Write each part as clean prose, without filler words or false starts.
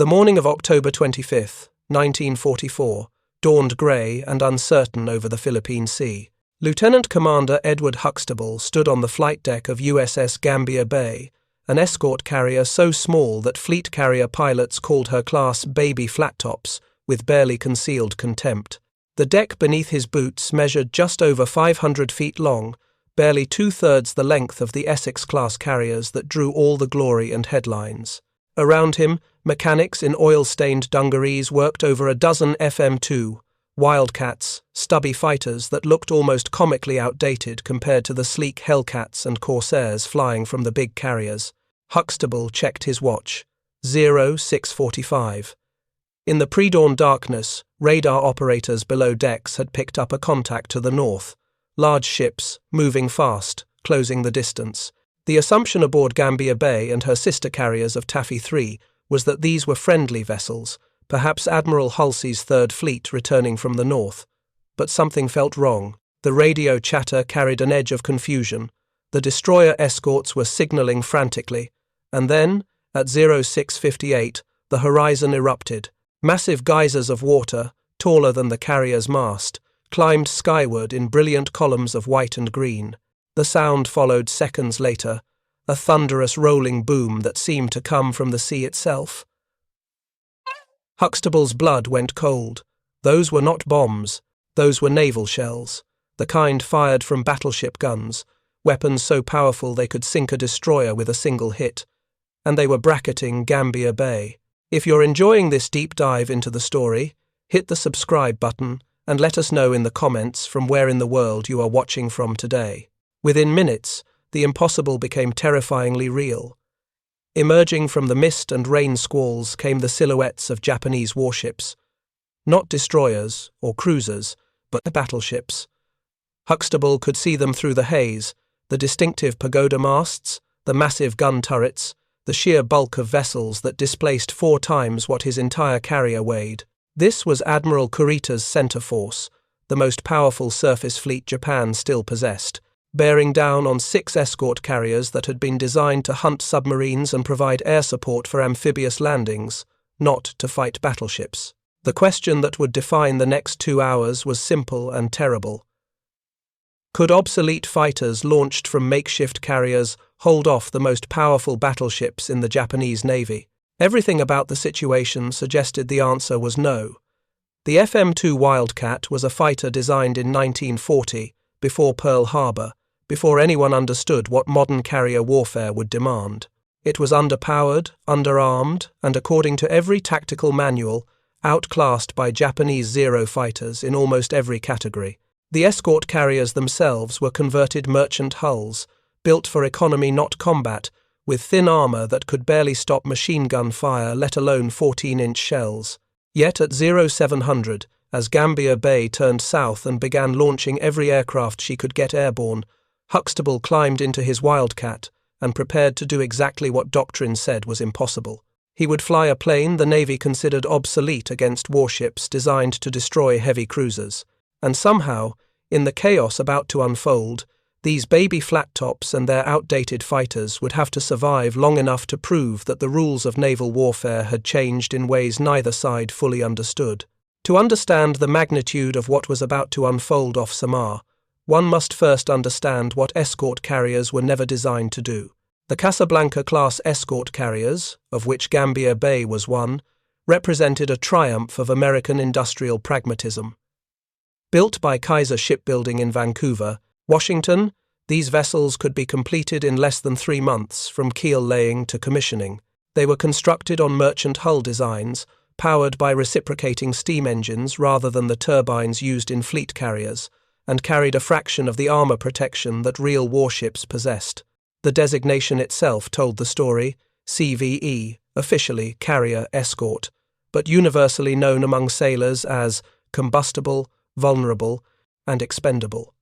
The morning of October 25, 1944, dawned grey and uncertain over the Philippine Sea. Lieutenant Commander Edward Huxtable stood on the flight deck of USS Gambier Bay, an escort carrier so small that fleet carrier pilots called her class baby flattops, with barely concealed contempt. The deck beneath his boots measured just over 500 feet long, barely two-thirds the length of the Essex-class carriers that drew all the glory and headlines. Around him, mechanics in oil-stained dungarees worked over a dozen FM-2 Wildcats, stubby fighters that looked almost comically outdated compared to the sleek Hellcats and Corsairs flying from the big carriers. Huxtable checked his watch. 06:45. In the pre-dawn darkness, radar operators below decks had picked up a contact to the north. Large ships, moving fast, closing the distance. The assumption aboard Gambier Bay and her sister carriers of Taffy 3 was that these were friendly vessels, perhaps Admiral Halsey's Third Fleet returning from the north. But something felt wrong. The radio chatter carried an edge of confusion. The destroyer escorts were signalling frantically. And then, at 06:58, the horizon erupted. Massive geysers of water, taller than the carrier's mast, climbed skyward in brilliant columns of white and green. The sound followed seconds later, a thunderous rolling boom that seemed to come from the sea itself. Huxtable's blood went cold. Those were not bombs, those were naval shells, the kind fired from battleship guns, weapons so powerful they could sink a destroyer with a single hit. And they were bracketing Gambier Bay. If you're enjoying this deep dive into the story, hit the subscribe button and let us know in the comments from where in the world you are watching from today. Within minutes, the impossible became terrifyingly real. Emerging from the mist and rain squalls came the silhouettes of Japanese warships. Not destroyers or cruisers, but battleships. Huxtable could see them through the haze, the distinctive pagoda masts, the massive gun turrets, the sheer bulk of vessels that displaced 4 times what his entire carrier weighed. This was Admiral Kurita's center force, the most powerful surface fleet Japan still possessed, bearing down on 6 escort carriers that had been designed to hunt submarines and provide air support for amphibious landings, not to fight battleships. The question that would define the next 2 hours was simple and terrible. Could obsolete fighters launched from makeshift carriers hold off the most powerful battleships in the Japanese Navy? Everything about the situation suggested the answer was no. The FM-2 Wildcat was a fighter designed in 1940, before Pearl Harbor, before anyone understood what modern carrier warfare would demand. It was underpowered, underarmed, and according to every tactical manual, outclassed by Japanese Zero fighters in almost every category. The escort carriers themselves were converted merchant hulls, built for economy not combat, with thin armor that could barely stop machine gun fire, let alone 14-inch shells. Yet at 0700, as Gambier Bay turned south and began launching every aircraft she could get airborne, Huxtable climbed into his Wildcat and prepared to do exactly what doctrine said was impossible. He would fly a plane the Navy considered obsolete against warships designed to destroy heavy cruisers. And somehow, in the chaos about to unfold, these baby flattops and their outdated fighters would have to survive long enough to prove that the rules of naval warfare had changed in ways neither side fully understood. To understand the magnitude of what was about to unfold off Samar, one must first understand what escort carriers were never designed to do. The Casablanca-class escort carriers, of which Gambier Bay was one, represented a triumph of American industrial pragmatism. Built by Kaiser Shipbuilding in Vancouver, Washington, these vessels could be completed in less than 3 months from keel laying to commissioning. They were constructed on merchant hull designs, powered by reciprocating steam engines rather than the turbines used in fleet carriers, and carried a fraction of the armor protection that real warships possessed. The designation itself told the story, CVE, officially Carrier Escort, but universally known among sailors as Combustible, Vulnerable, and Expendable.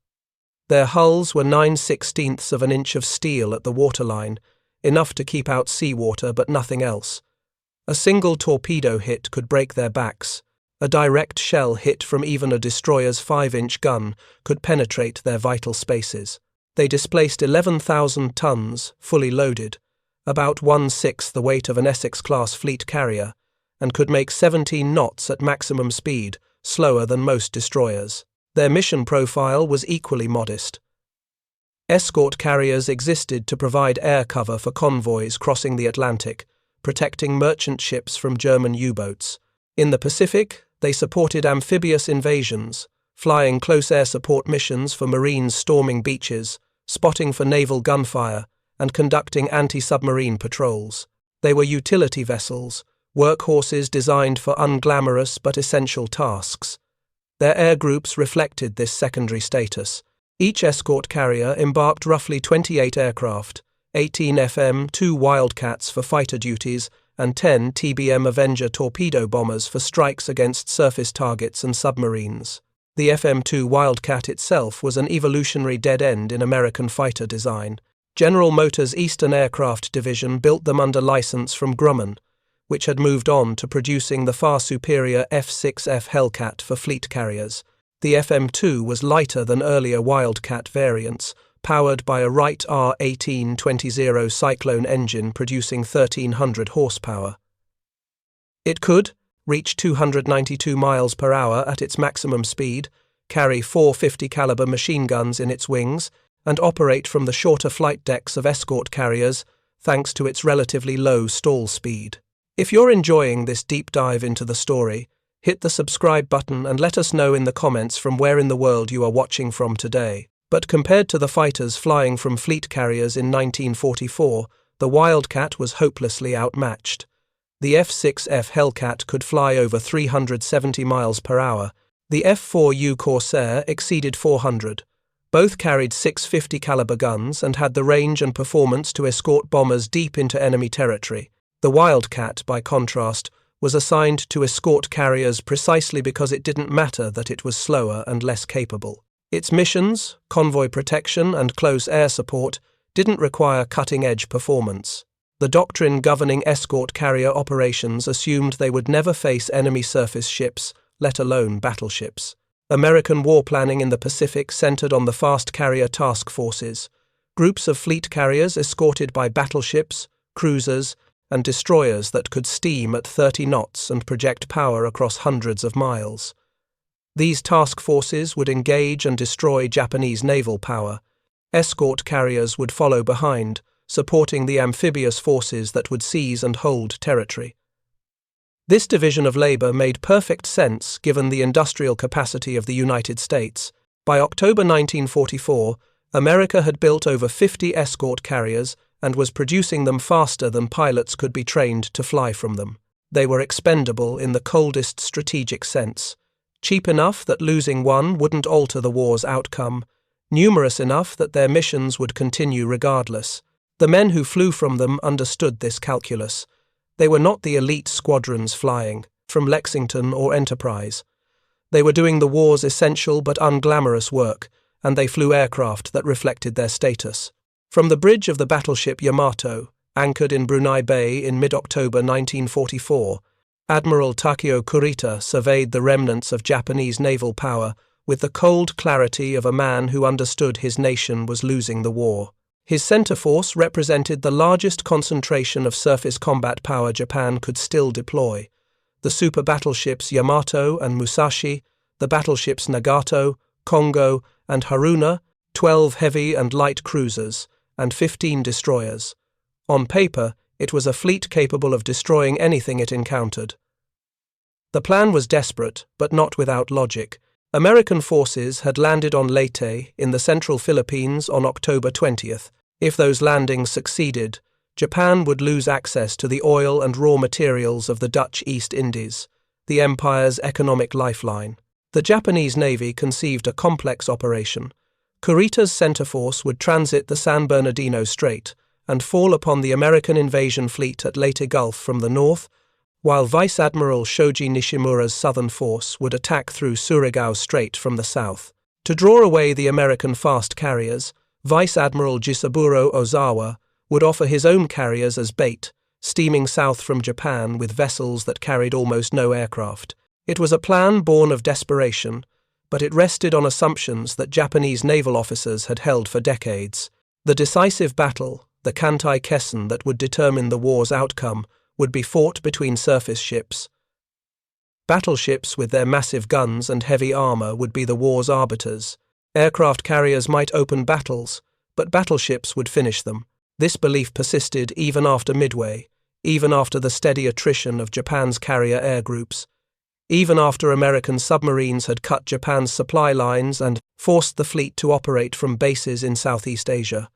Their hulls were 9/16 of an inch of steel at the waterline, enough to keep out seawater but nothing else. A single torpedo hit could break their backs. A direct shell hit from even a destroyer's 5-inch gun could penetrate their vital spaces. They displaced 11,000 tons, fully loaded, about 1/6 the weight of an Essex-class fleet carrier, and could make 17 knots at maximum speed, slower than most destroyers. Their mission profile was equally modest. Escort carriers existed to provide air cover for convoys crossing the Atlantic, protecting merchant ships from German U-boats. In the Pacific, they supported amphibious invasions, flying close air support missions for Marines storming beaches, spotting for naval gunfire, and conducting anti-submarine patrols. They were utility vessels, workhorses designed for unglamorous but essential tasks. Their air groups reflected this secondary status. Each escort carrier embarked roughly 28 aircraft, 18 FM-2 Wildcats for fighter duties and 10 TBM Avenger torpedo bombers for strikes against surface targets and submarines. The FM-2 Wildcat itself was an evolutionary dead end in American fighter design. General Motors' Eastern Aircraft Division built them under license from Grumman, which had moved on to producing the far superior F-6F Hellcat for fleet carriers. The FM-2 was lighter than earlier Wildcat variants, powered by a Wright R1820 Cyclone engine producing 1,300 horsepower. It could reach 292 miles per hour at its maximum speed, carry 450 caliber machine guns in its wings, and operate from the shorter flight decks of escort carriers thanks to its relatively low stall speed. If you're enjoying this deep dive into the story, hit the subscribe button and let us know in the comments from where in the world you are watching from today. But compared to the fighters flying from fleet carriers in 1944, the Wildcat was hopelessly outmatched. The F-6F Hellcat could fly over 370 miles per hour. The F-4U Corsair exceeded 400. Both carried 650 caliber guns and had the range and performance to escort bombers deep into enemy territory. The Wildcat, by contrast, was assigned to escort carriers precisely because it didn't matter that it was slower and less capable. Its missions, convoy protection and close air support, didn't require cutting-edge performance. The doctrine governing escort carrier operations assumed they would never face enemy surface ships, let alone battleships. American war planning in the Pacific centered on the fast carrier task forces, groups of fleet carriers escorted by battleships, cruisers, and destroyers that could steam at 30 knots and project power across hundreds of miles. These task forces would engage and destroy Japanese naval power. Escort carriers would follow behind, supporting the amphibious forces that would seize and hold territory. This division of labor made perfect sense given the industrial capacity of the United States. By October 1944, America had built over 50 escort carriers and was producing them faster than pilots could be trained to fly from them. They were expendable in the coldest strategic sense, cheap enough that losing one wouldn't alter the war's outcome, numerous enough that their missions would continue regardless. The men who flew from them understood this calculus. They were not the elite squadrons flying from Lexington or Enterprise. They were doing the war's essential but unglamorous work, and they flew aircraft that reflected their status. From the bridge of the battleship Yamato, anchored in Brunei Bay in mid-October 1944, Admiral Kurita surveyed the remnants of Japanese naval power with the cold clarity of a man who understood his nation was losing the war. His center force represented the largest concentration of surface combat power Japan could still deploy. The super-battleships Yamato and Musashi, the battleships Nagato, Kongo, and Haruna, 12 heavy and light cruisers, and 15 destroyers. On paper, it was a fleet capable of destroying anything it encountered. The plan was desperate, but not without logic. American forces had landed on Leyte in the central Philippines on October 20th. If those landings succeeded, Japan would lose access to the oil and raw materials of the Dutch East Indies, the empire's economic lifeline. The Japanese Navy conceived a complex operation. Kurita's center force would transit the San Bernardino Strait and fall upon the American invasion fleet at Leyte Gulf from the north, while Vice Admiral Shoji Nishimura's southern force would attack through Surigao Strait from the south. To draw away the American fast carriers, Vice Admiral Jisaburo Ozawa would offer his own carriers as bait, steaming south from Japan with vessels that carried almost no aircraft. It was a plan born of desperation, but it rested on assumptions that Japanese naval officers had held for decades. The decisive battle, the Kantai Kessen that would determine the war's outcome, would be fought between surface ships. Battleships with their massive guns and heavy armor would be the war's arbiters. Aircraft carriers might open battles, but battleships would finish them. This belief persisted even after Midway, even after the steady attrition of Japan's carrier air groups, even after American submarines had cut Japan's supply lines and forced the fleet to operate from bases in Southeast Asia.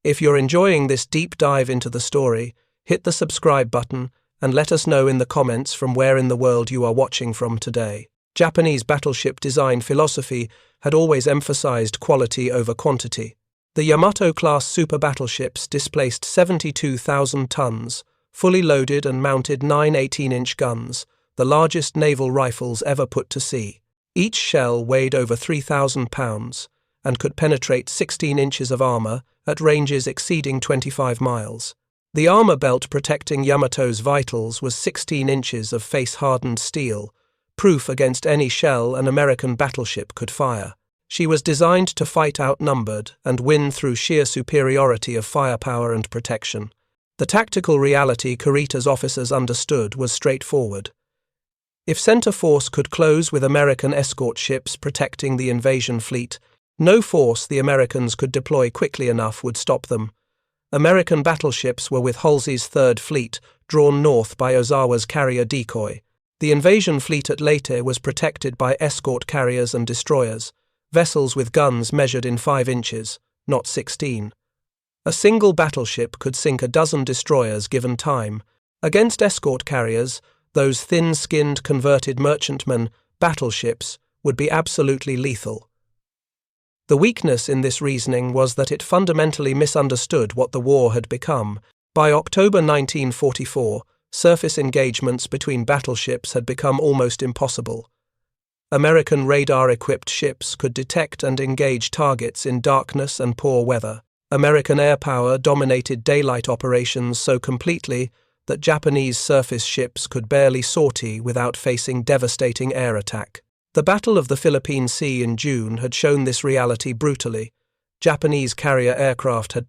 If you're enjoying this deep dive into the story, hit the subscribe button and let us know in the comments from where in the world you are watching from today. Japanese battleship design philosophy had always emphasized quality over quantity. The Yamato-class super-battleships displaced 72,000 tons, fully loaded and mounted 9 18-inch guns, the largest naval rifles ever put to sea. Each shell weighed over 3,000 pounds and could penetrate 16 inches of armor at ranges exceeding 25 miles. The armor belt protecting Yamato's vitals was 16 inches of face-hardened steel, proof against any shell an American battleship could fire. She was designed to fight outnumbered and win through sheer superiority of firepower and protection. The tactical reality Kurita's officers understood was straightforward. If center force could close with American escort ships protecting the invasion fleet, no force the Americans could deploy quickly enough would stop them. American battleships were with Halsey's Third Fleet, drawn north by Ozawa's carrier decoy. The invasion fleet at Leyte was protected by escort carriers and destroyers, vessels with guns measured in 5 inches, not 16. A single battleship could sink a dozen destroyers given time. Against escort carriers, those thin-skinned converted merchantmen, battleships, would be absolutely lethal. The weakness in this reasoning was that it fundamentally misunderstood what the war had become. By October 1944, surface engagements between battleships had become almost impossible. American radar-equipped ships could detect and engage targets in darkness and poor weather. American air power dominated daylight operations so completely that Japanese surface ships could barely sortie without facing devastating air attack. The Battle of the Philippine Sea in June had shown this reality brutally. Japanese carrier aircraft had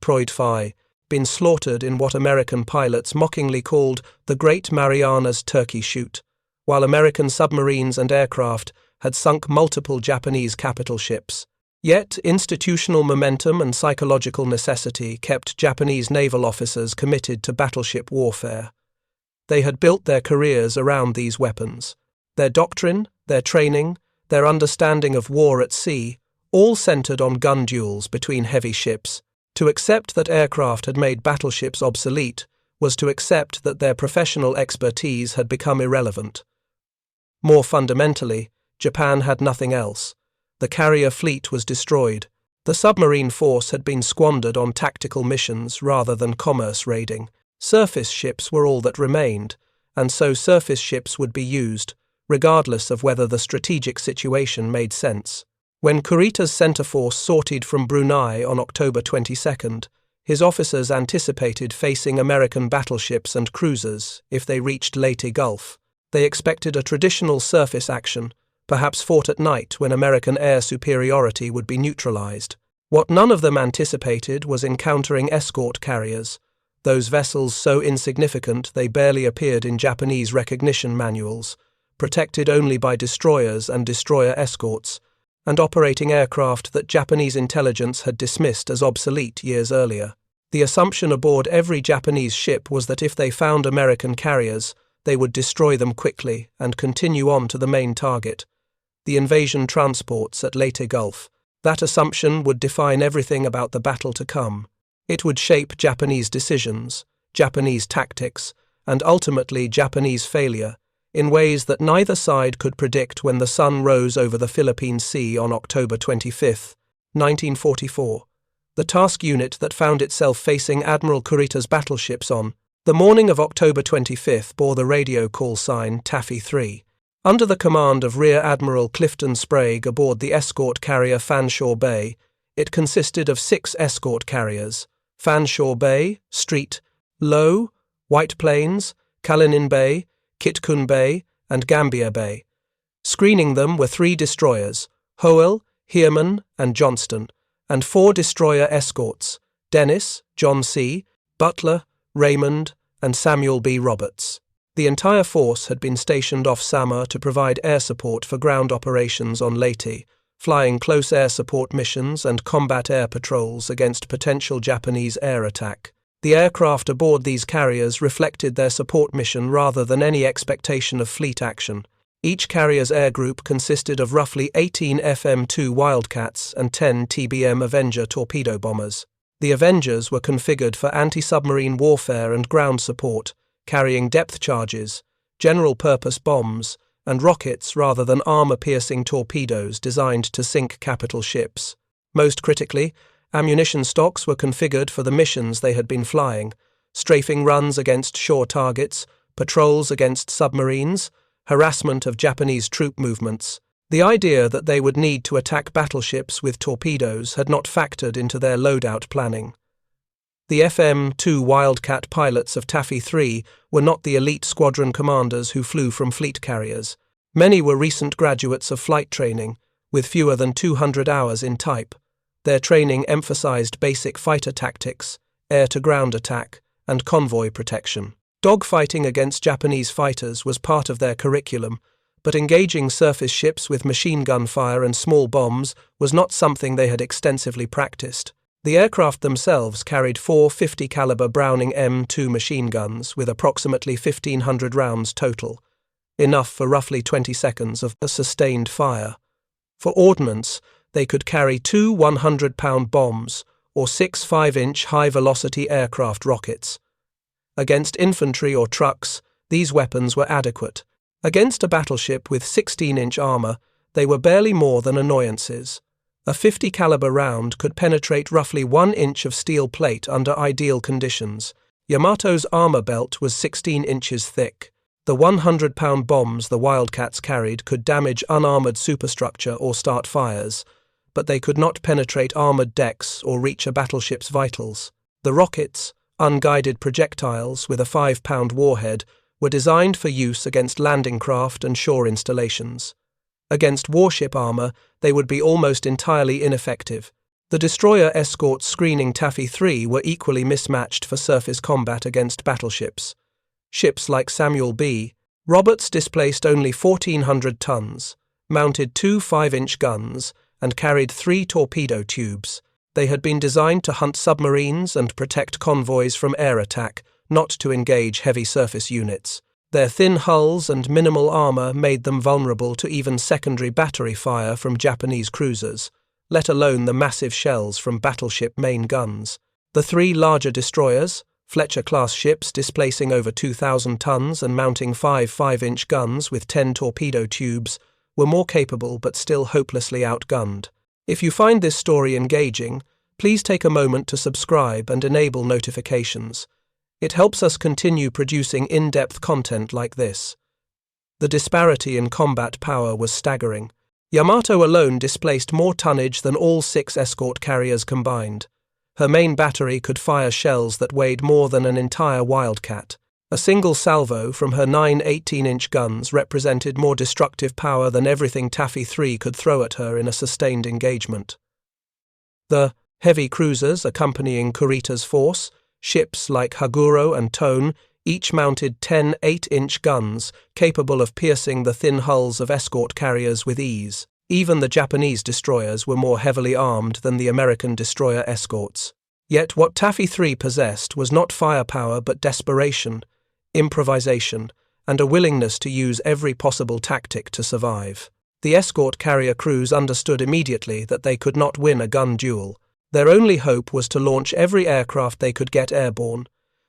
been slaughtered in what American pilots mockingly called the Great Marianas Turkey Shoot, while American submarines and aircraft had sunk multiple Japanese capital ships. Yet, institutional momentum and psychological necessity kept Japanese naval officers committed to battleship warfare. They had built their careers around these weapons. Their doctrine, their training, their understanding of war at sea, all centered on gun duels between heavy ships. To accept that aircraft had made battleships obsolete was to accept that their professional expertise had become irrelevant. More fundamentally, Japan had nothing else. The carrier fleet was destroyed. The submarine force had been squandered on tactical missions rather than commerce raiding. Surface ships were all that remained, and so surface ships would be used, regardless of whether the strategic situation made sense. When Kurita's center force sortied from Brunei on October 22nd, his officers anticipated facing American battleships and cruisers if they reached Leyte Gulf. They expected a traditional surface action, perhaps fought at night when American air superiority would be neutralized. What none of them anticipated was encountering escort carriers, those vessels so insignificant they barely appeared in Japanese recognition manuals, protected only by destroyers and destroyer escorts, and operating aircraft that Japanese intelligence had dismissed as obsolete years earlier. The assumption aboard every Japanese ship was that if they found American carriers, they would destroy them quickly and continue on to the main target, the invasion transports at Leyte Gulf. That assumption would define everything about the battle to come. It would shape Japanese decisions, Japanese tactics, and ultimately Japanese failure, in ways that neither side could predict when the sun rose over the Philippine Sea on October 25, 1944. The task unit that found itself facing Admiral Kurita's battleships on the morning of October 25 bore the radio call sign Taffy 3. Under the command of Rear Admiral Clifton Sprague aboard the escort carrier Fanshawe Bay, it consisted of 6 escort carriers: Fanshawe Bay, Street, Low, White Plains, Kalinin Bay, Kitkun Bay, and Gambier Bay. Screening them were 3 destroyers, Howell, Heerman, and Johnston, and 4 destroyer escorts, Dennis, John C., Butler, Raymond, and Samuel B. Roberts. The entire force had been stationed off Samar to provide air support for ground operations on Leyte, flying close air support missions and combat air patrols against potential Japanese air attack. The aircraft aboard these carriers reflected their support mission rather than any expectation of fleet action. Each carrier's air group consisted of roughly 18 FM-2 Wildcats and 10 TBM Avenger torpedo bombers. The Avengers were configured for anti-submarine warfare and ground support, carrying depth charges, general-purpose bombs, and rockets rather than armor-piercing torpedoes designed to sink capital ships. Most critically, ammunition stocks were configured for the missions they had been flying: strafing runs against shore targets, patrols against submarines, harassment of Japanese troop movements. The idea that they would need to attack battleships with torpedoes had not factored into their loadout planning. The FM-2 Wildcat pilots of Taffy-3 were not the elite squadron commanders who flew from fleet carriers. Many were recent graduates of flight training, with fewer than 200 hours in type. Their training emphasized basic fighter tactics, air-to-ground attack, and convoy protection. Dogfighting against Japanese fighters was part of their curriculum, but engaging surface ships with machine gun fire and small bombs was not something they had extensively practiced. The aircraft themselves carried 4 50-caliber Browning M2 machine guns with approximately 1,500 rounds total, enough for roughly 20 seconds of a sustained fire. For ordnance, they could carry 2 100-pound bombs or 6 5-inch high-velocity aircraft rockets. Against infantry or trucks, these weapons were adequate. Against a battleship with 16-inch armor, they were barely more than annoyances. A 50-caliber round could penetrate roughly 1 inch of steel plate under ideal conditions. Yamato's armor belt was 16 inches thick. The 100-pound bombs the Wildcats carried could damage unarmored superstructure or start fires, but they could not penetrate armored decks or reach a battleship's vitals. The rockets, unguided projectiles with a 5-pound warhead, were designed for use against landing craft and shore installations. Against warship armor, they would be almost entirely ineffective. The destroyer escorts screening Taffy-3 were equally mismatched for surface combat against battleships. Ships like Samuel B. Roberts displaced only 1,400 tons, mounted 2 5-inch guns, and carried 3 torpedo tubes. They had been designed to hunt submarines and protect convoys from air attack, not to engage heavy surface units. Their thin hulls and minimal armor made them vulnerable to even secondary battery fire from Japanese cruisers, let alone the massive shells from battleship main guns. The 3 larger destroyers, Fletcher-class ships displacing over 2,000 tons and mounting 5 5-inch guns with 10 torpedo tubes, were more capable but still hopelessly outgunned. If you find this story engaging, please take a moment to subscribe and enable notifications. It helps us continue producing in-depth content like this. The disparity in combat power was staggering. Yamato alone displaced more tonnage than all 6 escort carriers combined. Her main battery could fire shells that weighed more than an entire Wildcat. A single salvo from her 9 18-inch guns represented more destructive power than everything Taffy-3 could throw at her in a sustained engagement. The heavy cruisers accompanying Kurita's force, ships like Haguro and Tone, each mounted 10 8-inch guns capable of piercing the thin hulls of escort carriers with ease. Even the Japanese destroyers were more heavily armed than the American destroyer escorts. Yet what Taffy-3 possessed was not firepower but desperation, improvisation, and a willingness to use every possible tactic to survive. The escort carrier crews understood immediately that they could not win a gun duel. Their only hope was to launch every aircraft they could get airborne,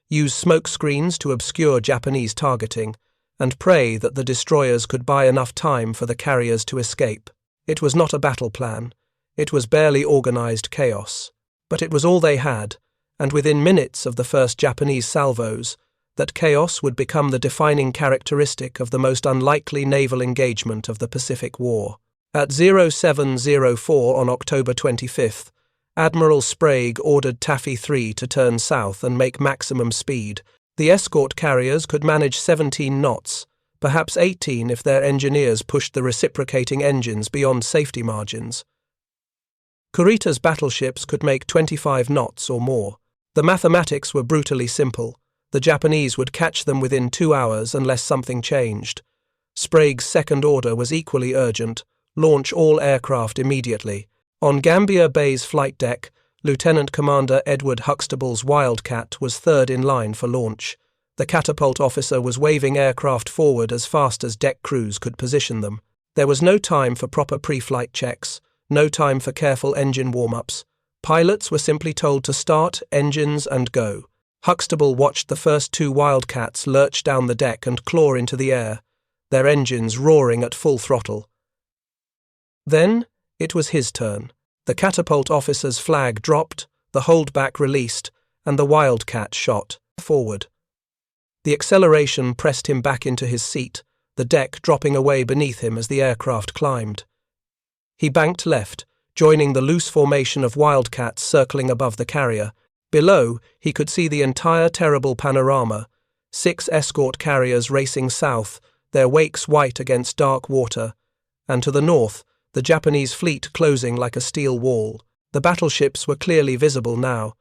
use smoke screens to obscure Japanese targeting, and pray that the destroyers could buy enough time for the carriers to escape. It was not a battle plan. It was barely organized chaos. But it was all they had, and within minutes of the first Japanese salvos, that chaos would become the defining characteristic of the most unlikely naval engagement of the Pacific War. At 0704 on October 25th, Admiral Sprague ordered Taffy-3 to turn south and make maximum speed. The escort carriers could manage 17 knots, perhaps 18 if their engineers pushed the reciprocating engines beyond safety margins. Kurita's battleships could make 25 knots or more. The mathematics were brutally simple. The Japanese would catch them within 2 hours unless something changed. Sprague's second order was equally urgent: launch all aircraft immediately. On Gambier Bay's flight deck, Lieutenant Commander Edward Huxtable's Wildcat was third in line for launch. The catapult officer was waving aircraft forward as fast as deck crews could position them. There was no time for proper pre-flight checks, no time for careful engine warm-ups. Pilots were simply told to start, engines, and go. Huxtable watched the first 2 Wildcats lurch down the deck and claw into the air, their engines roaring at full throttle. Then it was his turn. The catapult officer's flag dropped, the holdback released, and the Wildcat shot forward. The acceleration pressed him back into his seat, the deck dropping away beneath him as the aircraft climbed. He banked left, joining the loose formation of Wildcats circling above the carrier. Below, he could see the entire terrible panorama: 6 escort carriers racing south, their wakes white against dark water, and to the north, the Japanese fleet closing like a steel wall. The battleships were clearly visible now,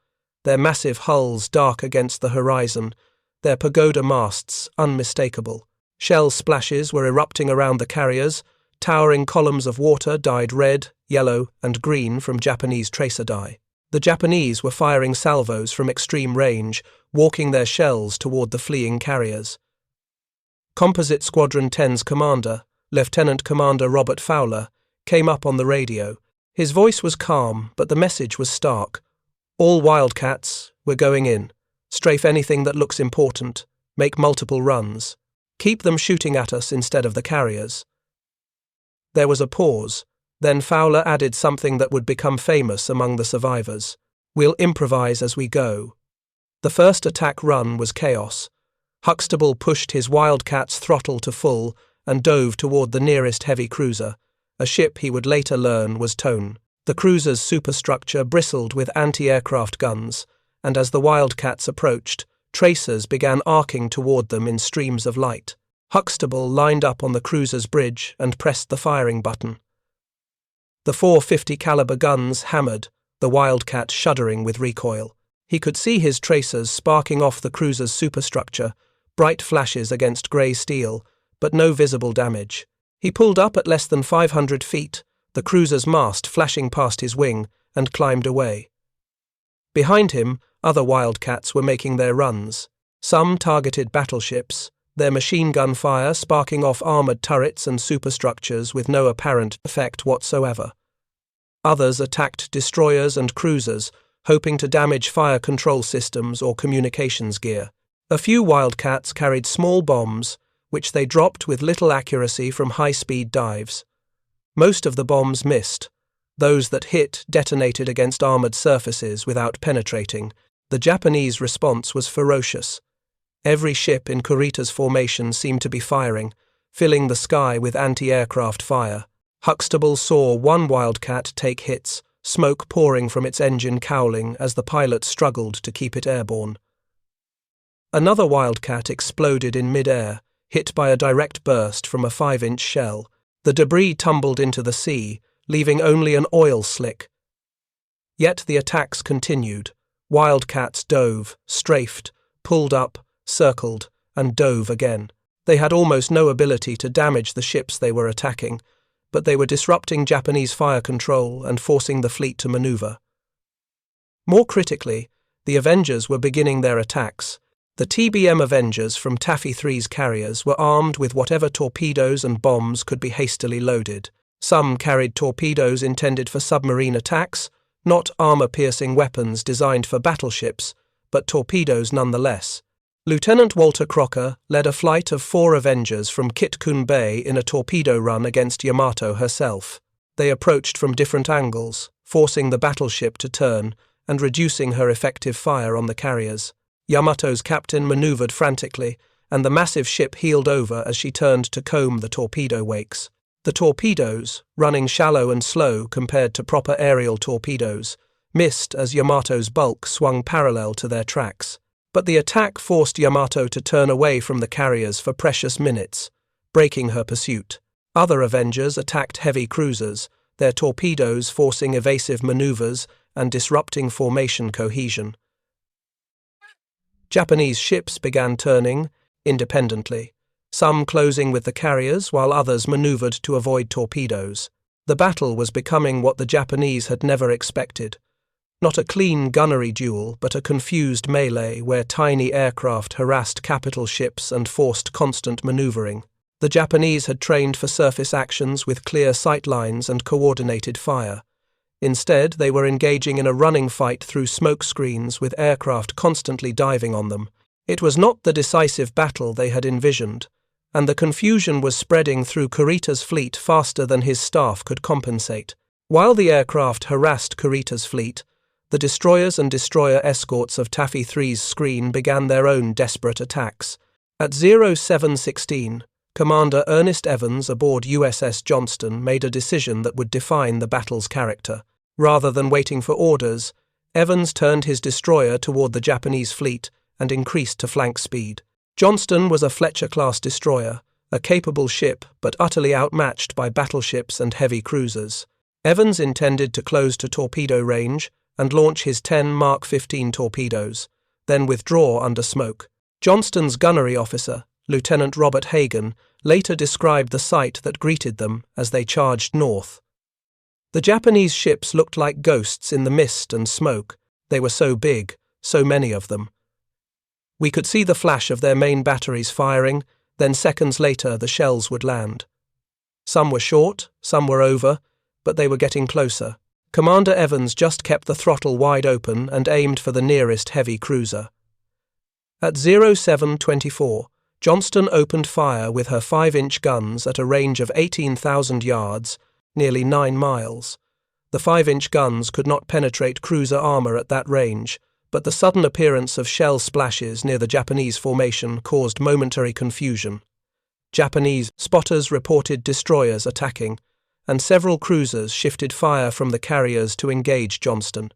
their massive hulls dark against the horizon, their pagoda masts unmistakable. Shell splashes were erupting around the carriers, towering columns of water dyed red, yellow, and green from Japanese tracer dye. The Japanese were firing salvos from extreme range, walking their shells toward the fleeing carriers. Composite Squadron 10's commander, Lieutenant Commander Robert Fowler, came up on the radio. His voice was calm, but the message was stark. All Wildcats, we're going in. Strafe anything that looks important. Make multiple runs. Keep them shooting at us instead of the carriers. There was a pause. Then Fowler added something that would become famous among the survivors. We'll improvise as we go. The first attack run was chaos. Huxtable pushed his Wildcat's throttle to full and dove toward the nearest heavy cruiser, a ship he would later learn was Tone. The cruiser's superstructure bristled with anti-aircraft guns, and as the Wildcats approached, tracers began arcing toward them in streams of light. Huxtable lined up on the cruiser's bridge and pressed the firing button. The 450 caliber guns hammered, the Wildcat shuddering with recoil. He could see his tracers sparking off the cruiser's superstructure, bright flashes against grey steel, but no visible damage. He pulled up at less than 500 feet, the cruiser's mast flashing past his wing, and climbed away. Behind him, other Wildcats were making their runs. Some targeted battleships, their machine gun fire sparking off armoured turrets and superstructures with no apparent effect whatsoever. Others attacked destroyers and cruisers, hoping to damage fire control systems or communications gear. A few Wildcats carried small bombs, which they dropped with little accuracy from high-speed dives. Most of the bombs missed. Those that hit detonated against armoured surfaces without penetrating. The Japanese response was ferocious. Every ship in Kurita's formation seemed to be firing, filling the sky with anti-aircraft fire. Huxtable saw one Wildcat take hits, smoke pouring from its engine cowling as the pilot struggled to keep it airborne. Another Wildcat exploded in mid-air, hit by a direct burst from a 5-inch shell. The debris tumbled into the sea, leaving only an oil slick. Yet the attacks continued. Wildcats dove, strafed, pulled up, circled, and dove again. They had almost no ability to damage the ships they were attacking, but they were disrupting Japanese fire control and forcing the fleet to maneuver. More critically, the Avengers were beginning their attacks. The TBM Avengers from Taffy 3's carriers were armed with whatever torpedoes and bombs could be hastily loaded. Some carried torpedoes intended for submarine attacks, not armor-piercing weapons designed for battleships, but torpedoes nonetheless. Lieutenant Walter Crocker led a flight of 4 Avengers from Kitkun Bay in a torpedo run against Yamato herself. They approached from different angles, forcing the battleship to turn and reducing her effective fire on the carriers. Yamato's captain maneuvered frantically, and the massive ship heeled over as she turned to comb the torpedo wakes. The torpedoes, running shallow and slow compared to proper aerial torpedoes, missed as Yamato's bulk swung parallel to their tracks. But the attack forced Yamato to turn away from the carriers for precious minutes, breaking her pursuit. Other Avengers attacked heavy cruisers, their torpedoes forcing evasive maneuvers and disrupting formation cohesion. Japanese ships began turning, independently, some closing with the carriers while others maneuvered to avoid torpedoes. The battle was becoming what the Japanese had never expected. Not a clean gunnery duel, but a confused melee where tiny aircraft harassed capital ships and forced constant maneuvering. The Japanese had trained for surface actions with clear sight lines and coordinated fire. Instead, they were engaging in a running fight through smoke screens with aircraft constantly diving on them. It was not the decisive battle they had envisioned, and the confusion was spreading through Kurita's fleet faster than his staff could compensate. While the aircraft harassed Kurita's fleet, the destroyers and destroyer escorts of Taffy 3's screen began their own desperate attacks. At 0716, Commander Ernest Evans aboard USS Johnston made a decision that would define the battle's character. Rather than waiting for orders, Evans turned his destroyer toward the Japanese fleet and increased to flank speed. Johnston was a Fletcher-class destroyer, a capable ship but utterly outmatched by battleships and heavy cruisers. Evans intended to close to torpedo range and launch his 10 Mark 15 torpedoes, then withdraw under smoke. Johnston's gunnery officer, Lieutenant Robert Hagan, later described the sight that greeted them as they charged north. The Japanese ships looked like ghosts in the mist and smoke. They were so big, so many of them. We could see the flash of their main batteries firing, then seconds later the shells would land. Some were short, some were over, but they were getting closer. Commander Evans just kept the throttle wide open and aimed for the nearest heavy cruiser. At 0724, Johnston opened fire with her 5-inch guns at a range of 18,000 yards, nearly 9 miles. The 5-inch guns could not penetrate cruiser armor at that range, but the sudden appearance of shell splashes near the Japanese formation caused momentary confusion. Japanese spotters reported destroyers attacking, and several cruisers shifted fire from the carriers to engage Johnston.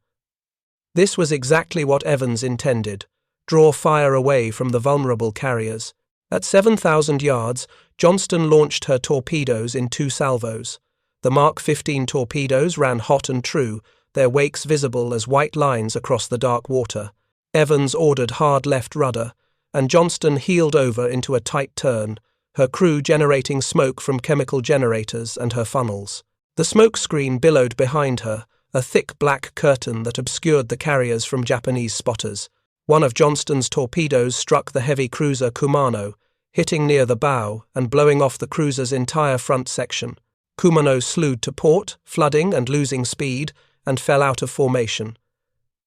This was exactly what Evans intended: draw fire away from the vulnerable carriers. At 7,000 yards, Johnston launched her torpedoes in 2 salvos. The Mark 15 torpedoes ran hot and true, their wakes visible as white lines across the dark water. Evans ordered hard left rudder, and Johnston heeled over into a tight turn, her crew generating smoke from chemical generators and her funnels. The smoke screen billowed behind her, a thick black curtain that obscured the carriers from Japanese spotters. One of Johnston's torpedoes struck the heavy cruiser Kumano, hitting near the bow and blowing off the cruiser's entire front section. Kumano slewed to port, flooding and losing speed, and fell out of formation.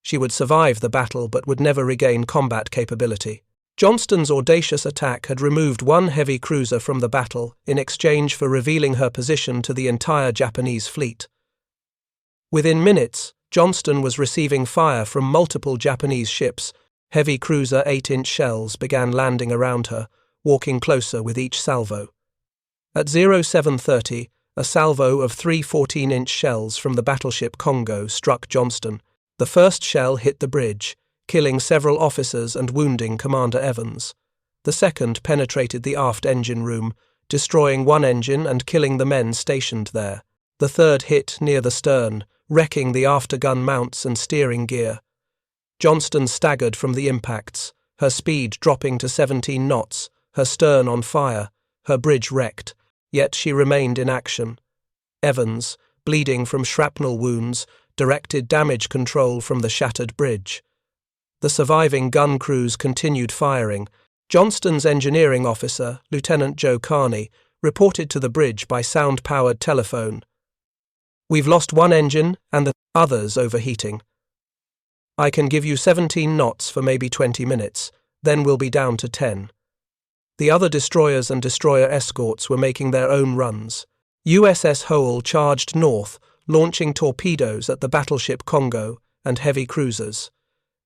She would survive the battle but would never regain combat capability. Johnston's audacious attack had removed one heavy cruiser from the battle in exchange for revealing her position to the entire Japanese fleet. Within minutes, Johnston was receiving fire from multiple Japanese ships. Heavy cruiser 8-inch shells began landing around her, walking closer with each salvo. At 0730, a salvo of 3 14-inch shells from the battleship Congo struck Johnston. The first shell hit the bridge, killing several officers and wounding Commander Evans. The second penetrated the aft engine room, destroying one engine and killing the men stationed there. The third hit near the stern, wrecking the aftergun mounts and steering gear. Johnston staggered from the impacts, her speed dropping to 17 knots, her stern on fire, her bridge wrecked, yet she remained in action. Evans, bleeding from shrapnel wounds, directed damage control from the shattered bridge. The surviving gun crews continued firing. Johnston's engineering officer, Lieutenant Joe Carney, reported to the bridge by sound-powered telephone. "We've lost one engine and the other's overheating. I can give you 17 knots for maybe 20 minutes, then we'll be down to 10. The other destroyers and destroyer escorts were making their own runs. USS Hole charged north, launching torpedoes at the battleship Congo and heavy cruisers.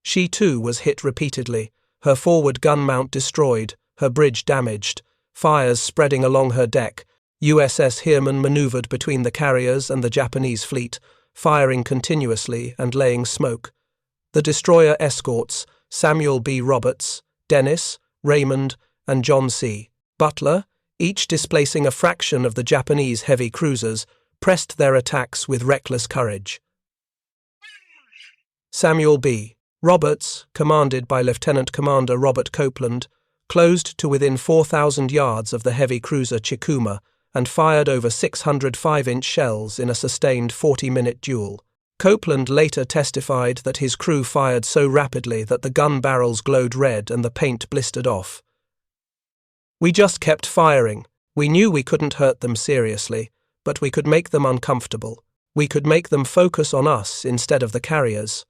She too was hit repeatedly, her forward gun mount destroyed, her bridge damaged, fires spreading along her deck. USS Heermann maneuvered between the carriers and the Japanese fleet, firing continuously and laying smoke. The destroyer escorts, Samuel B. Roberts, Dennis, Raymond, and John C. Butler, each displacing a fraction of the Japanese heavy cruisers, pressed their attacks with reckless courage. Samuel B. Roberts, commanded by Lieutenant Commander Robert Copeland, closed to within 4,000 yards of the heavy cruiser Chikuma and fired over 600 5-inch shells in a sustained 40-minute duel. Copeland later testified that his crew fired so rapidly that the gun barrels glowed red and the paint blistered off. "We just kept firing. We knew we couldn't hurt them seriously, but we could make them uncomfortable. We could make them focus on us instead of the carriers."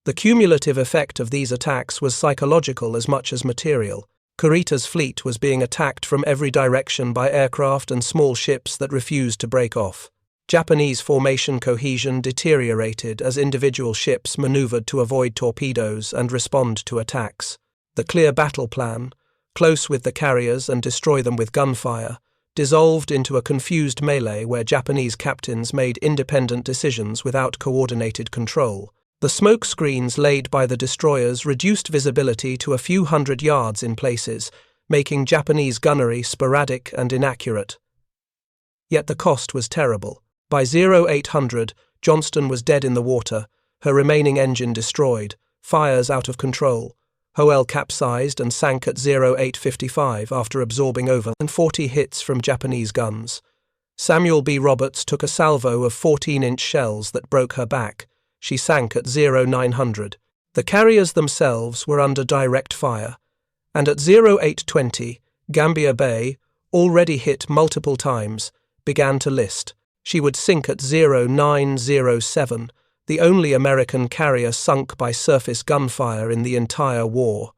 The cumulative effect of these attacks was psychological as much as material. Kurita's fleet was being attacked from every direction by aircraft and small ships that refused to break off. Japanese formation cohesion deteriorated as individual ships maneuvered to avoid torpedoes and respond to attacks. The clear battle plan, close with the carriers and destroy them with gunfire, dissolved into a confused melee where Japanese captains made independent decisions without coordinated control. The smoke screens laid by the destroyers reduced visibility to a few hundred yards in places, making Japanese gunnery sporadic and inaccurate. Yet the cost was terrible. By 0800, Johnston was dead in the water, her remaining engine destroyed, fires out of control. Hoel capsized and sank at 0855 after absorbing over 40 hits from Japanese guns. Samuel B. Roberts took a salvo of 14-inch shells that broke her back. She sank at 0900. The carriers themselves were under direct fire, and at 0820, Gambier Bay, already hit multiple times, began to list. She would sink at 0907, the only American carrier sunk by surface gunfire in the entire war.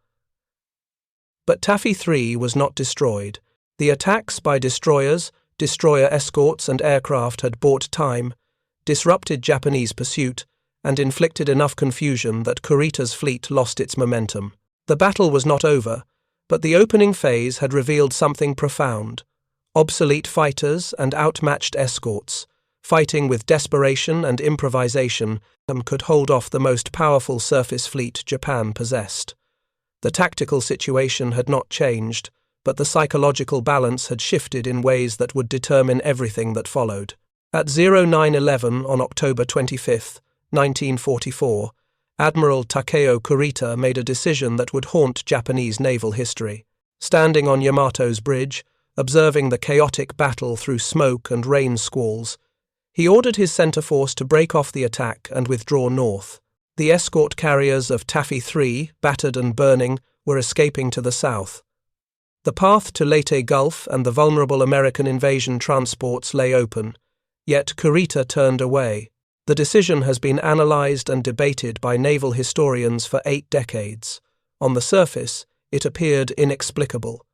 But Taffy 3 was not destroyed. The attacks by destroyers, destroyer escorts and aircraft had bought time, disrupted Japanese pursuit, and inflicted enough confusion that Kurita's fleet lost its momentum. The battle was not over, but the opening phase had revealed something profound. Obsolete fighters and outmatched escorts, fighting with desperation and improvisation, could hold off the most powerful surface fleet Japan possessed. The tactical situation had not changed, but the psychological balance had shifted in ways that would determine everything that followed. At 0911 on October 25, 1944, Admiral Takeo Kurita made a decision that would haunt Japanese naval history. Standing on Yamato's bridge, observing the chaotic battle through smoke and rain squalls, he ordered his center force to break off the attack and withdraw north. The escort carriers of Taffy 3, battered and burning, were escaping to the south. The path to Leyte Gulf and the vulnerable American invasion transports lay open, yet Kurita turned away. The decision has been analyzed and debated by naval historians for 8 decades. On the surface, it appeared inexplicable.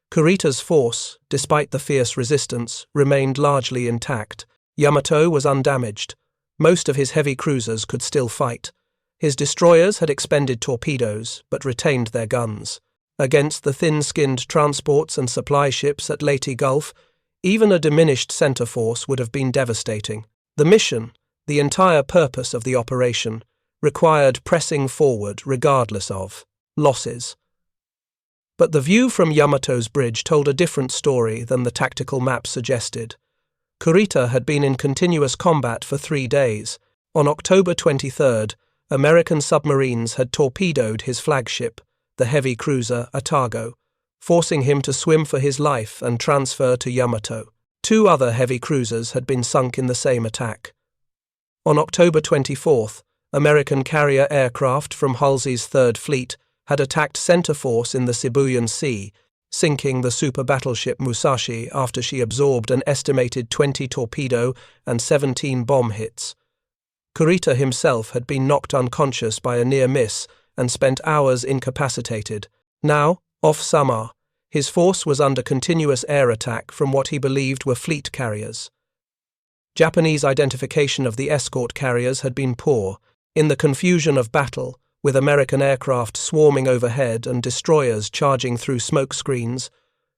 Kurita's force, despite the fierce resistance, remained largely intact. Yamato was undamaged. Most of his heavy cruisers could still fight. His destroyers had expended torpedoes, but retained their guns. Against the thin-skinned transports and supply ships at Leyte Gulf, even a diminished center force would have been devastating. The mission, the entire purpose of the operation, required pressing forward regardless of losses. But the view from Yamato's bridge told a different story than the tactical map suggested. Kurita had been in continuous combat for 3 days. On October 23rd, American submarines had torpedoed his flagship, the heavy cruiser Atago, forcing him to swim for his life and transfer to Yamato. 2 other heavy cruisers had been sunk in the same attack. On October 24th, American carrier aircraft from Halsey's Third Fleet had attacked center force in the Sibuyan Sea, sinking the super-battleship Musashi after she absorbed an estimated 20 torpedo and 17 bomb hits. Kurita himself had been knocked unconscious by a near miss and spent hours incapacitated. Now, off Samar, his force was under continuous air attack from what he believed were fleet carriers. Japanese identification of the escort carriers had been poor. In the confusion of battle, with American aircraft swarming overhead and destroyers charging through smoke screens,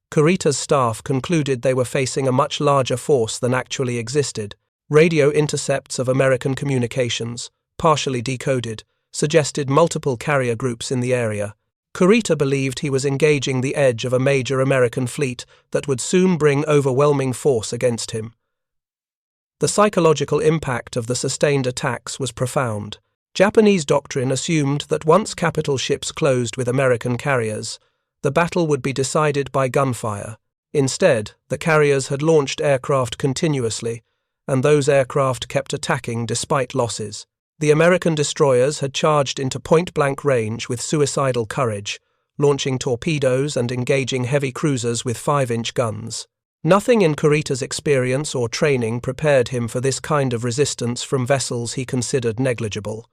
Kurita's staff concluded they were facing a much larger force than actually existed. Radio intercepts of American communications, partially decoded, suggested multiple carrier groups in the area. Kurita believed he was engaging the edge of a major American fleet that would soon bring overwhelming force against him. The psychological impact of the sustained attacks was profound. Japanese doctrine assumed that once capital ships closed with American carriers, the battle would be decided by gunfire. Instead, the carriers had launched aircraft continuously, and those aircraft kept attacking despite losses. The American destroyers had charged into point-blank range with suicidal courage, launching torpedoes and engaging heavy cruisers with 5-inch guns. Nothing in Kurita's experience or training prepared him for this kind of resistance from vessels he considered negligible.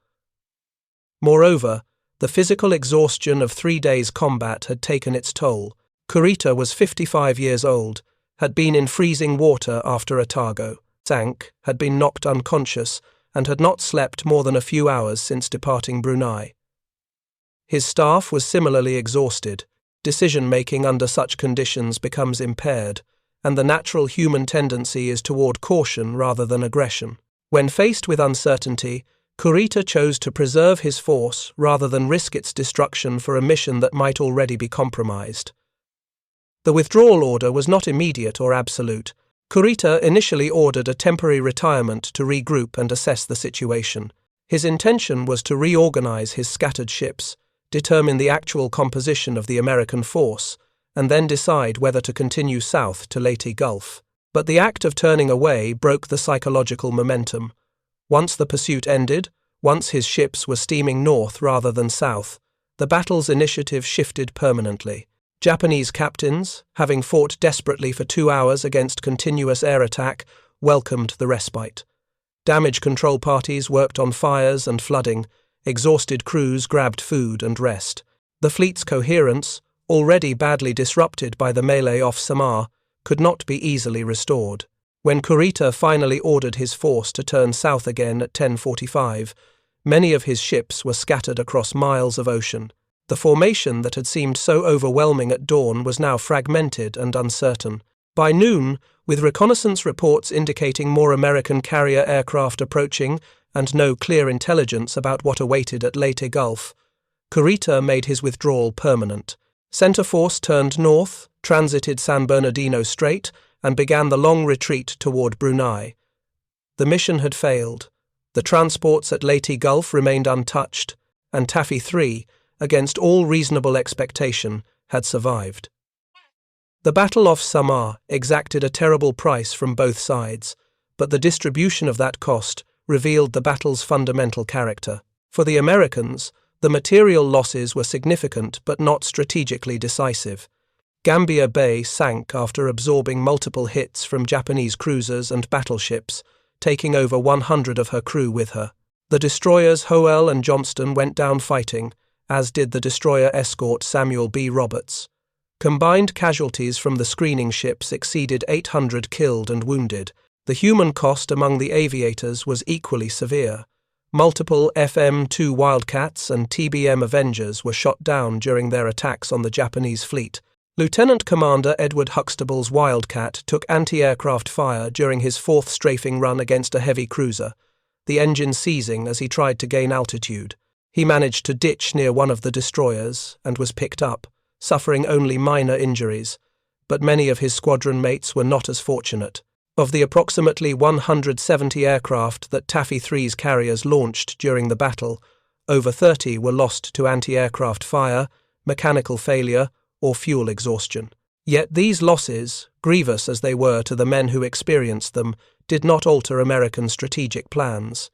Moreover, the physical exhaustion of 3 days' combat had taken its toll. Kurita was 55 years old, had been in freezing water after Otago, sank, had been knocked unconscious, and had not slept more than a few hours since departing Brunei. His staff was similarly exhausted. Decision-making under such conditions becomes impaired, and the natural human tendency is toward caution rather than aggression. When faced with uncertainty, Kurita chose to preserve his force rather than risk its destruction for a mission that might already be compromised. The withdrawal order was not immediate or absolute. Kurita initially ordered a temporary retirement to regroup and assess the situation. His intention was to reorganize his scattered ships, determine the actual composition of the American force, and then decide whether to continue south to Leyte Gulf. But the act of turning away broke the psychological momentum. Once the pursuit ended, once his ships were steaming north rather than south, the battle's initiative shifted permanently. Japanese captains, having fought desperately for 2 hours against continuous air attack, welcomed the respite. Damage control parties worked on fires and flooding. Exhausted crews grabbed food and rest. The fleet's coherence, already badly disrupted by the melee off Samar, could not be easily restored. When Kurita finally ordered his force to turn south again at 10:45, many of his ships were scattered across miles of ocean. The formation that had seemed so overwhelming at dawn was now fragmented and uncertain. By noon, with reconnaissance reports indicating more American carrier aircraft approaching and no clear intelligence about what awaited at Leyte Gulf, Kurita made his withdrawal permanent. Center Force turned north, transited San Bernardino Strait, and began the long retreat toward Brunei. The mission had failed. The transports at Leyte Gulf remained untouched, and Taffy 3, against all reasonable expectation, had survived. The battle off Samar exacted a terrible price from both sides, but the distribution of that cost revealed the battle's fundamental character. For the Americans, the material losses were significant but not strategically decisive. Gambier Bay sank after absorbing multiple hits from Japanese cruisers and battleships, taking over 100 of her crew with her. The destroyers Howell and Johnston went down fighting, as did the destroyer Escort Samuel B. Roberts. Combined casualties from the screening ships exceeded 800 killed and wounded. The human cost among the aviators was equally severe. Multiple FM-2 Wildcats and TBM Avengers were shot down during their attacks on the Japanese fleet. Lieutenant Commander Edward Huxtable's Wildcat took anti-aircraft fire during his 4th strafing run against a heavy cruiser, the engine seizing as he tried to gain altitude. He managed to ditch near one of the destroyers and was picked up, suffering only minor injuries, but many of his squadron mates were not as fortunate. Of the approximately 170 aircraft that Taffy 3's carriers launched during the battle, over 30 were lost to anti-aircraft fire, mechanical failure, or fuel exhaustion. Yet these losses, grievous as they were to the men who experienced them, did not alter American strategic plans.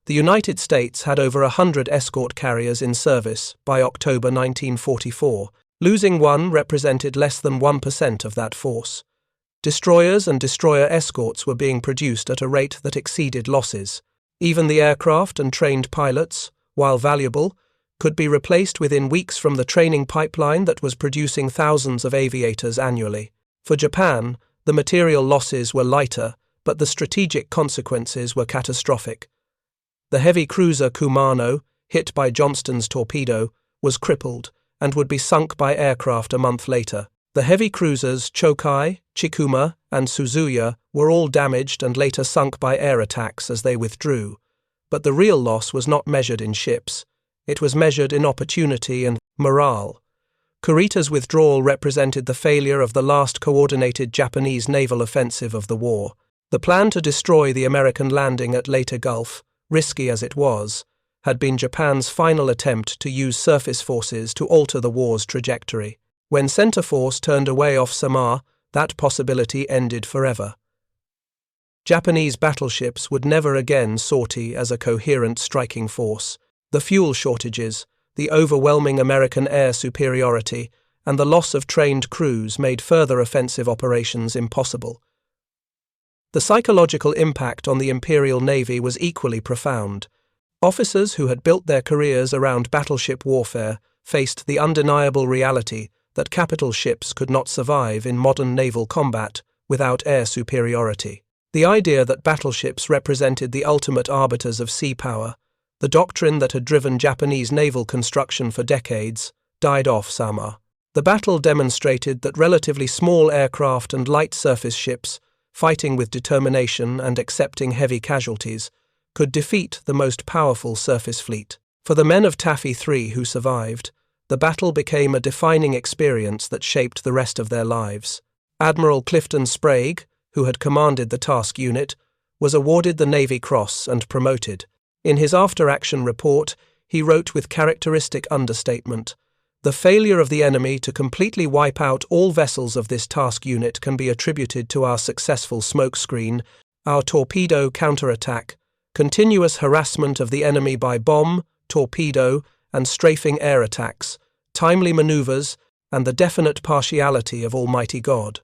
The United States had over 100 escort carriers in service by October 1944. Losing one represented less than 1% of that force. Destroyers and destroyer escorts were being produced at a rate that exceeded losses. Even the aircraft and trained pilots, while valuable, could be replaced within weeks from the training pipeline that was producing thousands of aviators annually. For Japan, the material losses were lighter, but the strategic consequences were catastrophic. The heavy cruiser Kumano, hit by Johnston's torpedo, was crippled and would be sunk by aircraft a month later. The heavy cruisers Chokai, Chikuma, and Suzuya were all damaged and later sunk by air attacks as they withdrew. But the real loss was not measured in ships. It was measured in opportunity and morale. Kurita's withdrawal represented the failure of the last coordinated Japanese naval offensive of the war. The plan to destroy the American landing at Leyte Gulf, risky as it was, had been Japan's final attempt to use surface forces to alter the war's trajectory. When center force turned away off Samar, that possibility ended forever. Japanese battleships would never again sortie as a coherent striking force. The fuel shortages, the overwhelming American air superiority, and the loss of trained crews made further offensive operations impossible. The psychological impact on the Imperial Navy was equally profound. Officers who had built their careers around battleship warfare faced the undeniable reality that capital ships could not survive in modern naval combat without air superiority. The idea that battleships represented the ultimate arbiters of sea power, the doctrine that had driven Japanese naval construction for decades, died off Samar. The battle demonstrated that relatively small aircraft and light surface ships, fighting with determination and accepting heavy casualties, could defeat the most powerful surface fleet. For the men of Taffy 3 who survived, the battle became a defining experience that shaped the rest of their lives. Admiral Clifton Sprague, who had commanded the task unit, was awarded the Navy Cross and promoted. In his after-action report, he wrote with characteristic understatement, "The failure of the enemy to completely wipe out all vessels of this task unit can be attributed to our successful smokescreen, our torpedo counterattack, continuous harassment of the enemy by bomb, torpedo, and strafing air attacks, timely maneuvers, and the definite partiality of Almighty God."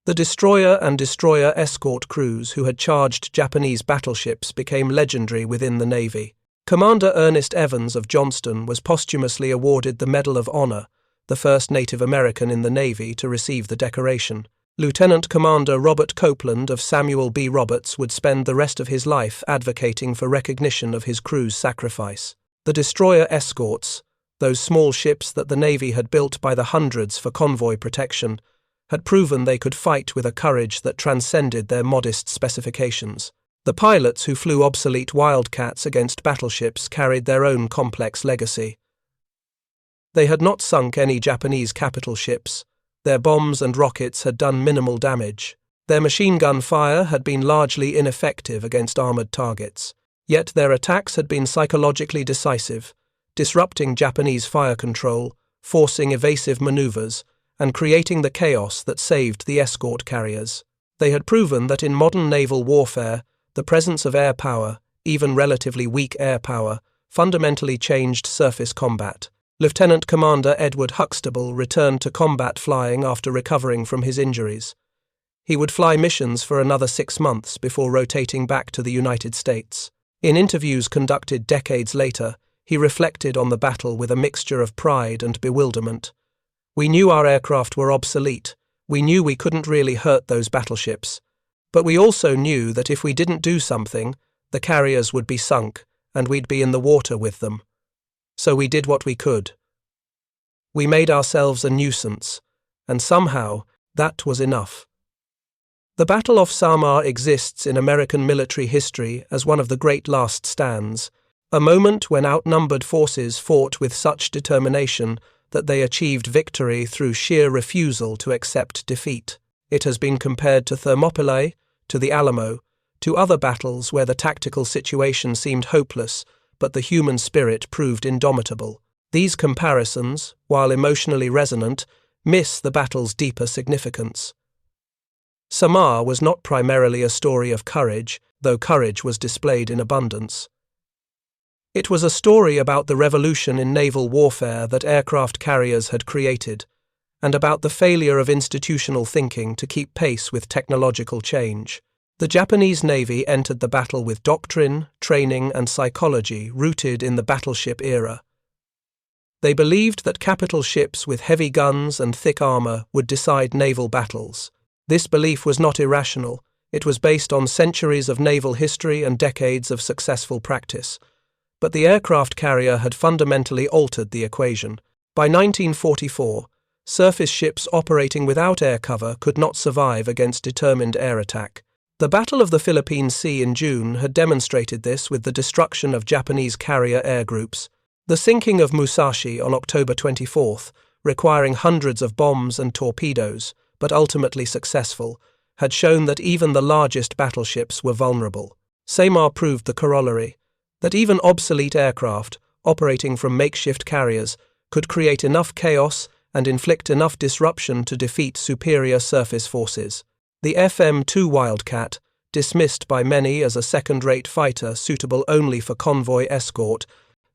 The destroyer and destroyer escort crews who had charged Japanese battleships became legendary within the Navy. Commander Ernest Evans of Johnston was posthumously awarded the Medal of Honor, the first Native American in the Navy to receive the decoration. Lieutenant Commander Robert Copeland of Samuel B. Roberts would spend the rest of his life advocating for recognition of his crew's sacrifice. The destroyer escorts, those small ships that the Navy had built by the hundreds for convoy protection, had proven they could fight with a courage that transcended their modest specifications. The pilots who flew obsolete Wildcats against battleships carried their own complex legacy. They had not sunk any Japanese capital ships. Their bombs and rockets had done minimal damage. Their machine gun fire had been largely ineffective against armored targets. Yet their attacks had been psychologically decisive, disrupting Japanese fire control, forcing evasive maneuvers, and creating the chaos that saved the escort carriers. They had proven that in modern naval warfare, the presence of air power, even relatively weak air power, fundamentally changed surface combat. Lieutenant Commander Edward Huxtable returned to combat flying after recovering from his injuries. He would fly missions for another 6 months before rotating back to the United States. In interviews conducted decades later, he reflected on the battle with a mixture of pride and bewilderment. "We knew our aircraft were obsolete. We knew we couldn't really hurt those battleships. But we also knew that if we didn't do something, the carriers would be sunk, and we'd be in the water with them. So we did what we could. We made ourselves a nuisance, and somehow that was enough." The Battle of Samar exists in American military history as one of the great last stands, a moment when outnumbered forces fought with such determination that they achieved victory through sheer refusal to accept defeat. It has been compared to Thermopylae, to the Alamo, to other battles where the tactical situation seemed hopeless, but the human spirit proved indomitable. These comparisons, while emotionally resonant, miss the battle's deeper significance. Samar was not primarily a story of courage, though courage was displayed in abundance. It was a story about the revolution in naval warfare that aircraft carriers had created, and about the failure of institutional thinking to keep pace with technological change. The Japanese Navy entered the battle with doctrine, training, and psychology rooted in the battleship era. They believed that capital ships with heavy guns and thick armor would decide naval battles. This belief was not irrational. It was based on centuries of naval history and decades of successful practice. But the aircraft carrier had fundamentally altered the equation. By 1944, surface ships operating without air cover could not survive against determined air attack. The Battle of the Philippine Sea in June had demonstrated this with the destruction of Japanese carrier air groups. The sinking of Musashi on October 24th, requiring hundreds of bombs and torpedoes, but ultimately successful, had shown that even the largest battleships were vulnerable. Samar proved the corollary. That even obsolete aircraft, operating from makeshift carriers, could create enough chaos and inflict enough disruption to defeat superior surface forces. The FM-2 Wildcat, dismissed by many as a second-rate fighter suitable only for convoy escort,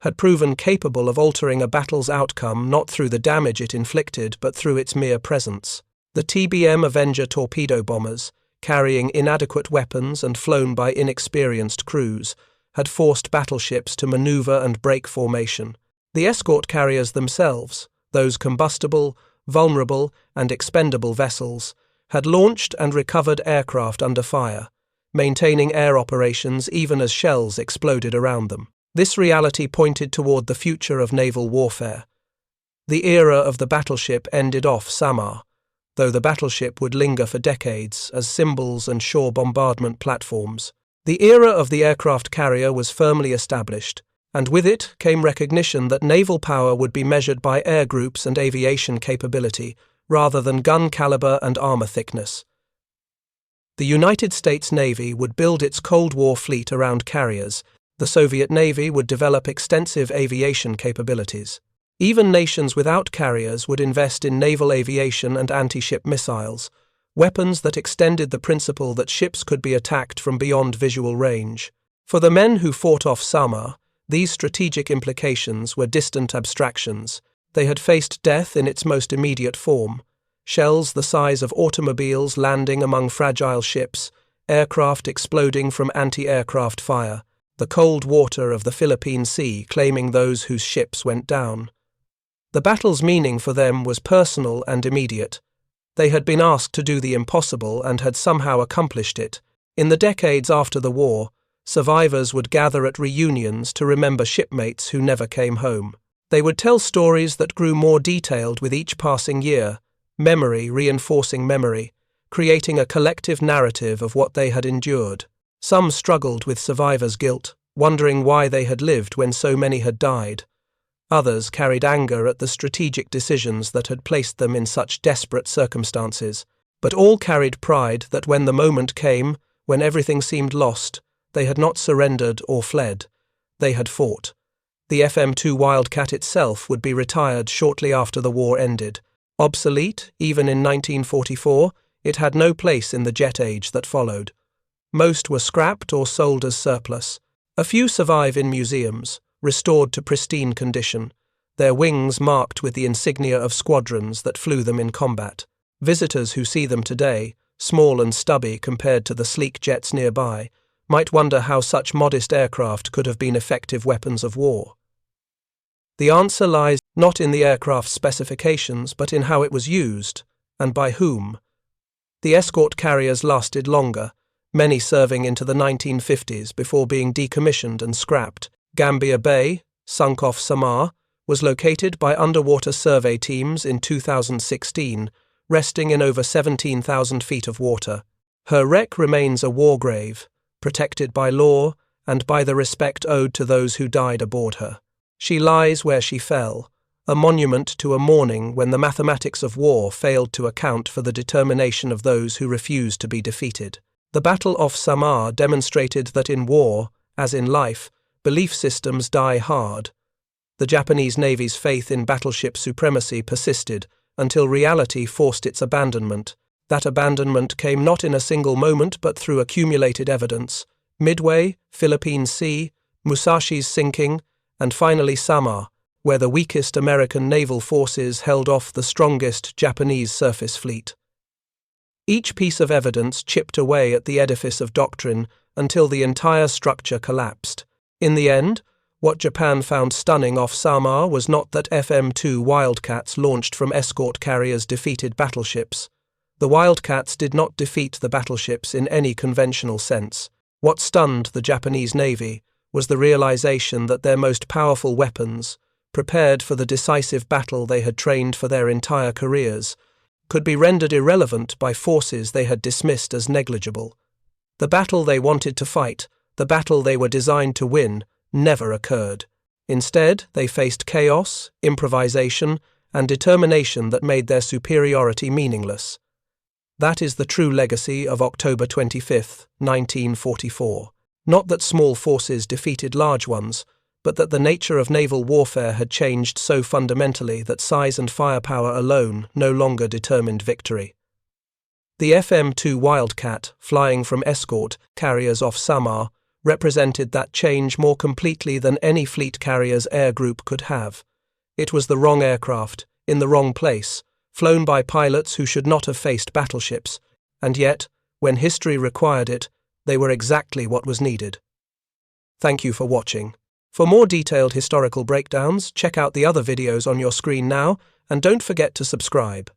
had proven capable of altering a battle's outcome not through the damage it inflicted but through its mere presence. The TBM Avenger torpedo bombers, carrying inadequate weapons and flown by inexperienced crews, had forced battleships to maneuver and break formation. The escort carriers themselves, those combustible, vulnerable, and expendable vessels, had launched and recovered aircraft under fire, maintaining air operations even as shells exploded around them. This reality pointed toward the future of naval warfare. The era of the battleship ended off Samar, though the battleship would linger for decades as symbols and shore bombardment platforms. The era of the aircraft carrier was firmly established, and with it came recognition that naval power would be measured by air groups and aviation capability, rather than gun caliber and armor thickness. The United States Navy would build its Cold War fleet around carriers. The Soviet Navy would develop extensive aviation capabilities. Even nations without carriers would invest in naval aviation and anti-ship missiles, weapons that extended the principle that ships could be attacked from beyond visual range. For the men who fought off Samar, these strategic implications were distant abstractions. They had faced death in its most immediate form: shells the size of automobiles landing among fragile ships, aircraft exploding from anti-aircraft fire, the cold water of the Philippine Sea claiming those whose ships went down. The battle's meaning for them was personal and immediate. They had been asked to do the impossible and had somehow accomplished it. In the decades after the war, survivors would gather at reunions to remember shipmates who never came home. They would tell stories that grew more detailed with each passing year, memory reinforcing memory, creating a collective narrative of what they had endured. Some struggled with survivors' guilt, wondering why they had lived when so many had died. Others carried anger at the strategic decisions that had placed them in such desperate circumstances. But all carried pride that when the moment came, when everything seemed lost, they had not surrendered or fled. They had fought. The FM-2 Wildcat itself would be retired shortly after the war ended. Obsolete, even in 1944, it had no place in the jet age that followed. Most were scrapped or sold as surplus. A few survive in museums, restored to pristine condition, their wings marked with the insignia of squadrons that flew them in combat. Visitors who see them today, small and stubby compared to the sleek jets nearby, might wonder how such modest aircraft could have been effective weapons of war. The answer lies not in the aircraft's specifications, but in how it was used, and by whom. The escort carriers lasted longer, many serving into the 1950s before being decommissioned and scrapped. Gambia Bay, sunk off Samar, was located by underwater survey teams in 2016, resting in over 17,000 feet of water. Her wreck remains a war grave, protected by law and by the respect owed to those who died aboard her. She lies where she fell, a monument to a morning when the mathematics of war failed to account for the determination of those who refused to be defeated. The Battle off Samar demonstrated that in war, as in life, belief systems die hard. The Japanese Navy's faith in battleship supremacy persisted until reality forced its abandonment. That abandonment came not in a single moment but through accumulated evidence: Midway, Philippine Sea, Musashi's sinking, and finally Samar, where the weakest American naval forces held off the strongest Japanese surface fleet. Each piece of evidence chipped away at the edifice of doctrine until the entire structure collapsed. In the end, what Japan found stunning off Samar was not that FM-2 Wildcats launched from escort carriers defeated battleships. The Wildcats did not defeat the battleships in any conventional sense. What stunned the Japanese Navy was the realization that their most powerful weapons, prepared for the decisive battle they had trained for their entire careers, could be rendered irrelevant by forces they had dismissed as negligible. The battle they wanted to fight, the battle they were designed to win, never occurred. Instead, they faced chaos, improvisation, and determination that made their superiority meaningless. That is the true legacy of October 25, 1944. Not that small forces defeated large ones, but that the nature of naval warfare had changed so fundamentally that size and firepower alone no longer determined victory. The FM-2 Wildcat, flying from Escort carriers off Samar, represented that change more completely than any fleet carrier's air group could have. It was the wrong aircraft, in the wrong place, flown by pilots who should not have faced battleships, and yet, when history required it, they were exactly what was needed. Thank you for watching. For more detailed historical breakdowns, check out the other videos on your screen now, and don't forget to subscribe.